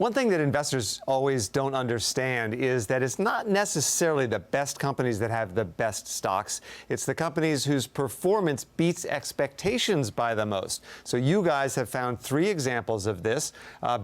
One thing that investors always don't understand is that it's not necessarily the best companies that have the best stocks. It's the companies whose performance beats expectations by the most. So you guys have found 3 examples of this.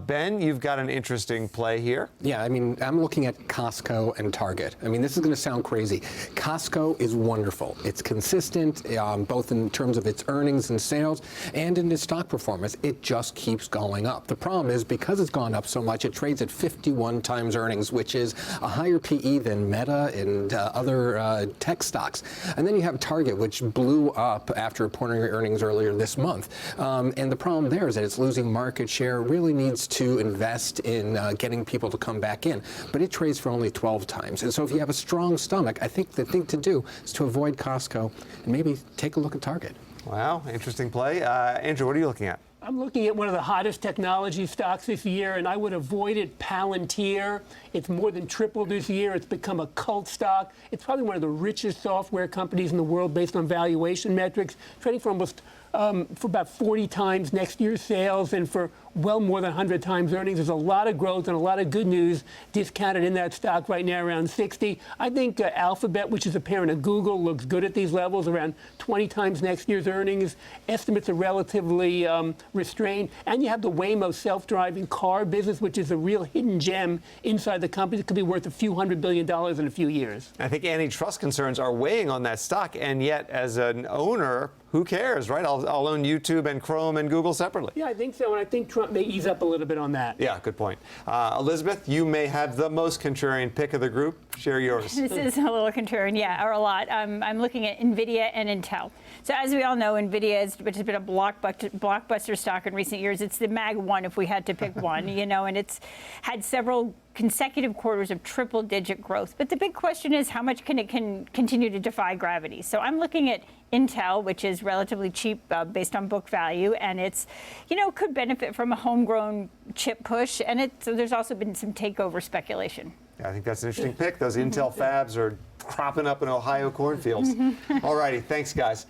Ben, you've got an interesting play here. Yeah, I mean, I'm looking at Costco and Target. I mean, this is going to sound crazy. Costco is wonderful. It's consistent, both in terms of its earnings and sales and in its stock performance. It just keeps going up. The problem is, because it's gone up so much, it trades at 51 times earnings, which is a higher PE than Meta and other tech stocks. And then you have Target, which blew up after reporting earnings earlier this month. And the problem there is that it's losing market share, really needs to invest in getting people to come back in. But it trades for only 12 times. And so if you have a strong stomach, I think the thing to do is to avoid Costco and maybe take a look at Target. Wow, interesting play. Andrew, what are you looking at? I'm looking at one of the hottest technology stocks this year, and I would avoid it, Palantir. It's more than tripled this year. It's become a cult stock. It's probably one of the richest software companies in the world based on valuation metrics, trading for almost for about 40 times next year's sales and for well more than 100 times earnings. There's a lot of growth and a lot of good news discounted in that stock right now around 60. I think Alphabet, which is a parent of Google, looks good at these levels, around 20 times next year's earnings. Estimates are relatively restrained. And you have the Waymo self-driving car business, which is a real hidden gem inside the company. It could be worth a few $100 billion in a few years. I think antitrust concerns are weighing on that stock, and yet as an owner, who cares, right? I'll own YouTube and Chrome and Google separately. Yeah, I think so, and I think Trump may ease up a little bit on that. Yeah, good point. Elizabeth, you may have the most contrarian pick of the group. Share yours. This is a little contrarian, yeah, or a lot. I'm looking at NVIDIA and Intel. So as we all know, NVIDIA which has been a blockbuster stock in recent years. It's the Mag 1 if we had to pick one, you know, and it's had several consecutive quarters of triple-digit growth. But the big question is, how much can it continue to defy gravity? So I'm looking at Intel, which is relatively cheap based on book value, and it's, you know, could benefit from a homegrown chip push, and so there's also been some takeover speculation. Yeah, I think that's an interesting pick. Those Intel fabs are cropping up in Ohio cornfields. All righty, thanks, guys.